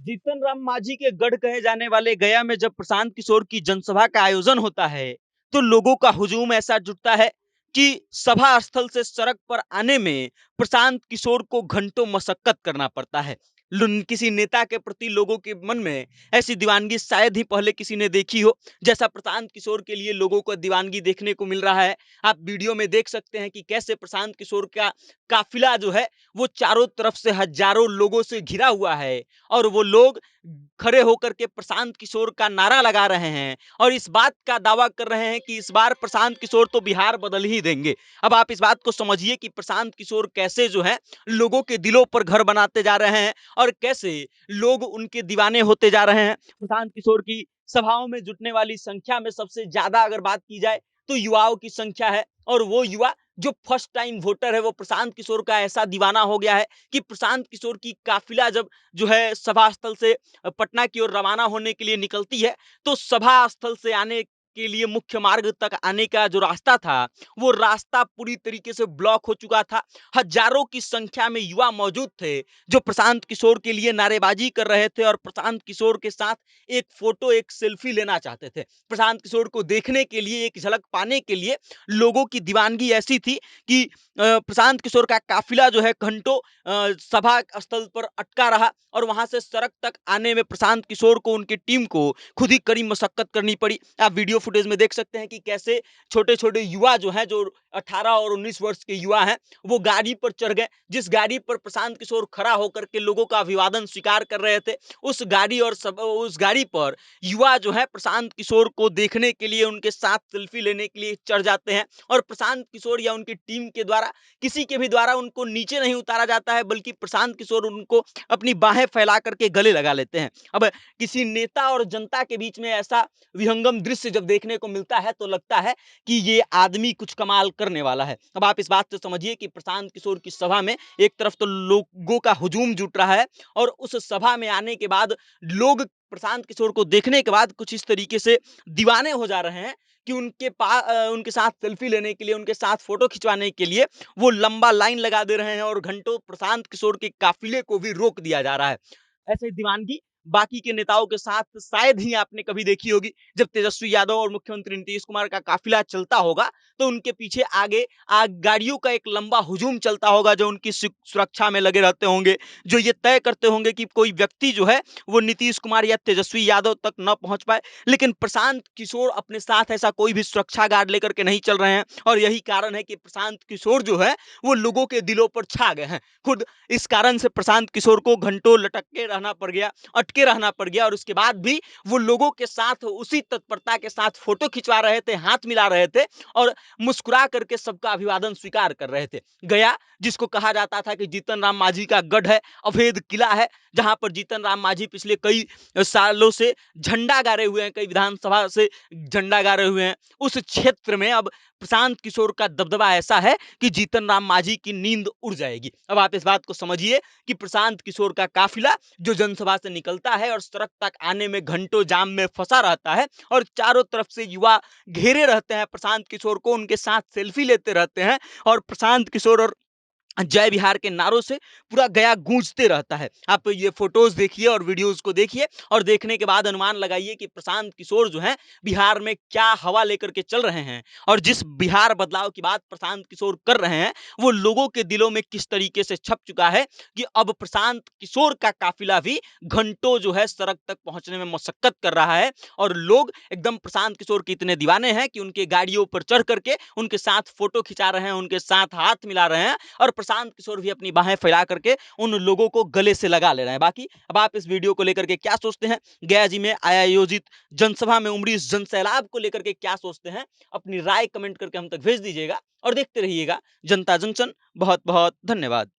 जीतन राम मांझी के गढ़ कहे जाने वाले गया में जब प्रशांत किशोर की जनसभा का आयोजन होता है, तो लोगों का हुजूम ऐसा जुटता है कि सभा स्थल से सड़क पर आने में प्रशांत किशोर को घंटों मशक्कत करना पड़ता है। किसी नेता के प्रति लोगों के मन में ऐसी दीवानगी शायद ही पहले किसी ने देखी हो, जैसा प्रशांत किशोर के लिए लोगों को दीवानगी देखने को मिल रहा है। आप वीडियो में देख सकते हैं कि कैसे प्रशांत किशोर का काफिला जो है वो चारों तरफ से हजारों लोगों से घिरा हुआ है और वो लोग खड़े होकर के प्रशांत किशोर का नारा लगा रहे हैं और इस बात का दावा कर रहे हैं कि इस बार प्रशांत किशोर तो बिहार बदल ही देंगे। अब आप इस बात को समझिए कि प्रशांत किशोर कैसे जो है लोगों के दिलों पर घर बनाते जा रहे हैं और कैसे लोग उनके दीवाने होते जा रहे हैं। प्रशांत किशोर की सभाओं में जुटने वाली संख्या में सबसे ज्यादा अगर बात की जाए तो युवाओं की संख्या है और वो युवा जो फर्स्ट टाइम वोटर है वो प्रशांत किशोर का ऐसा दीवाना हो गया है कि प्रशांत किशोर की काफिला जब जो है सभा स्थल से पटना की ओर रवाना होने के लिए निकलती है, तो सभा स्थल से आने के लिए मुख्य मार्ग तक आने का जो रास्ता था वो रास्ता पूरी तरीके से ब्लॉक हो चुका था। हजारों की संख्या में युवा मौजूद थे जो प्रशांत किशोर के लिए नारेबाजी कर रहे थे और प्रशांत किशोर के साथ एक फोटो एक सेल्फी लेना चाहते थे। प्रशांत किशोर को देखने के लिए एक झलक पाने के लिए लोगों की दीवानगी ऐसी थी कि प्रशांत किशोर का काफिला जो है घंटों सभा स्थल पर अटका रहा और वहां से सड़क तक आने में प्रशांत किशोर को उनकी टीम को खुद ही कड़ी मशक्कत करनी पड़ी। आप वीडियो फुटेज में देख सकते हैं कि कैसे छोटे छोटे युवा जो हैं जो 18 और 19 वर्ष के युवा हैं वो गाड़ी पर चढ़ गए, जिस गाड़ी पर प्रशांत किशोर खड़ा होकर के लोगों का अभिवादन स्वीकार कर रहे थे उस गाड़ी और उस गाड़ी पर युवा जो है प्रशांत किशोर को देखने के लिए उनके साथ सेल्फी लेने के लिए चढ़ जाते हैं और प्रशांत किशोर या उनकी टीम के द्वारा किसी के भी द्वारा उनको नीचे नहीं उतारा जाता है बल्कि प्रशांत किशोर उनको अपनी बाहें फैला करके गले लगा लेते हैं। अब किसी नेता और जनता के बीच में ऐसा विहंगम दृश्य जब देखने को मिलता है तो लगता है कि ये आदमी कुछ कमाल करने वाला है। अब आप इस बात से समझिए कि प्रशांत किशोर की सभा में एक तरफ तो लोगों का हुजूम जुट रहा है और उस सभा में आने के बाद लोग प्रशांत किशोर को देखने के बाद कुछ इस तरीके से दीवाने हो जा रहे हैं कि उनके साथ सेल्फी लेने के लिए उनके साथ फोटो खिंचवाने के लिए वो लंबा लाइन लगा दे रहे हैं और घंटों प्रशांत किशोर के काफिले को भी रोक दिया जा रहा है। ऐसे दीवानगी बाकी के नेताओं के साथ शायद ही आपने कभी देखी होगी। जब तेजस्वी यादव और मुख्यमंत्री नीतीश कुमार का काफिला चलता होगा तो उनके पीछे आगे गाड़ियों का एक लंबा हुजूम चलता होगा जो उनकी सुरक्षा में लगे रहते होंगे, जो ये तय करते होंगे कि कोई व्यक्ति जो है वो नीतीश कुमार या तेजस्वी यादव तक न पहुंच पाए। लेकिन प्रशांत किशोर अपने साथ ऐसा कोई भी सुरक्षा गार्ड लेकर के नहीं चल रहे हैं और यही कारण है कि प्रशांत किशोर जो है वो लोगों के दिलों पर छा गए हैं। खुद इस कारण से प्रशांत किशोर को घंटों लटक के रहना पड़ गया, अटके रहना पड़ गया और उसके बाद भी वो लोगों के साथ उसी तत्परता के साथ फोटो खिंचवा रहे थे, हाथ मिला रहे थे और मुस्कुरा करके सबका अभिवादन स्वीकार कर रहे थे। गया जिसको कहा जाता था कि जीतन राम मांझी का गढ़ है, अवैध किला है, जहां पर जीतन राम मांझी पिछले कई सालों से झंडा गाड़े हुए हैं, कई विधानसभा से झंडा गाड़े हुए हैं, उस क्षेत्र में अब प्रशांत किशोर का दबदबा ऐसा है कि जीतन राम मांझी की नींद उड़ जाएगी। अब आप इस बात को समझिए कि प्रशांत किशोर का काफिला जो जनसभा से निकलता है और सड़क तक आने में घंटों जाम में फंसा रहता है और चारों तरफ से युवा घेरे रहते हैं प्रशांत किशोर को, उनके साथ सेल्फी लेते रहते हैं और प्रशांत किशोर और जय बिहार के नारों से पूरा गया गूंजते रहता है। आप ये फोटोज देखिए और वीडियोस को देखिए और देखने के बाद अनुमान लगाइए कि प्रशांत किशोर जो है बिहार में क्या हवा लेकर के चल रहे हैं और जिस बिहार बदलाव की बात प्रशांत किशोर कर रहे हैं वो लोगों के दिलों में किस तरीके से छप चुका है कि अब प्रशांत किशोर का काफिला भी घंटों जो है सड़क तक पहुंचने में मशक्कत कर रहा है और लोग एकदम प्रशांत किशोर के इतने दीवाने हैं कि उनके गाड़ियों पर चढ़ करके उनके साथ फोटो खिंचा रहे हैं, उनके साथ हाथ मिला रहे हैं और प्रशांत किशोर भी अपनी बाहें फैला करके उन लोगों को गले से लगा ले रहे हैं। बाकी अब आप इस वीडियो को लेकर के क्या सोचते हैं, गया जी में आयोजित जनसभा में उमड़ी इस जनसैलाब को लेकर के क्या सोचते हैं, अपनी राय कमेंट करके हम तक भेज दीजिएगा और देखते रहिएगा जनता जंक्शन। बहुत बहुत धन्यवाद।